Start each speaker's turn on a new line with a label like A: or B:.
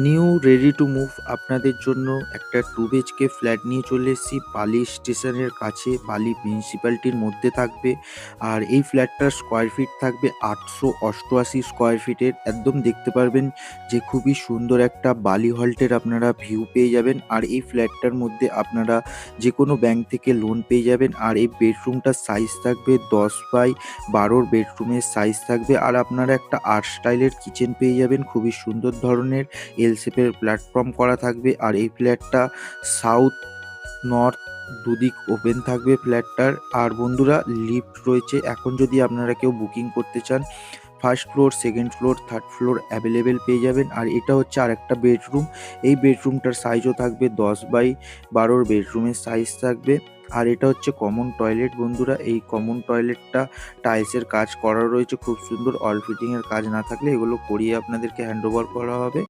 A: New ready to move আপনাদের জন্য একটা 2 বিএইচকে ফ্ল্যাট নিয়ে চলে এসেছি। পালি স্টেশনের কাছে, পালি মিউনিসিপ্যালিটির মধ্যে থাকবে। আর এই ফ্ল্যাটটার স্কোয়ার ফিট থাকবে 888 স্কোয়ার ফিটের। একদম দেখতে পারবেন যে খুবই সুন্দর একটা বালি হল্টের আপনারা ভিউ পেয়ে যাবেন। আর এই ফ্ল্যাটটার মধ্যে আপনারা যেকোনো ব্যাংক থেকে লোন পেয়ে যাবেন। আর এই বেডরুমটার সাইজ থাকবে 10x12 বেডরুমের সাইজ থাকবে। আর আপনারা একটা আর্ট স্টাইলের কিচেন পেয়ে যাবেন, খুবই সুন্দর ধরনের। এল শেপের প্ল্যাটফর্ম করা থাকবে। আর এই ফ্ল্যাটটা সাউথ নর্থ দুদিক ওপেন থাকবে ফ্ল্যাটটার। আর বন্ধুরা, লিফট রয়েছে। এখন যদি আপনারা কেউ বুকিং করতে চান, first floor, second floor, third floor available পেয়ে যাবেন। আর এটা হচ্ছে আরেকটা বেডরুম। এই বেডরুমটার সাইজও থাকবে 10x12 বেডরুমের সাইজ থাকবে। আর এটা হচ্ছে কমন টয়লেট বন্ধুরা। এই কমন টয়লেটটা টাইলসের কাজ করা রয়েছে, খুব সুন্দর। অল ফিটিংয়ের কাজ না থাকলে এগুলো করিয়ে আপনাদেরকে হ্যান্ড ওভার করা হবে।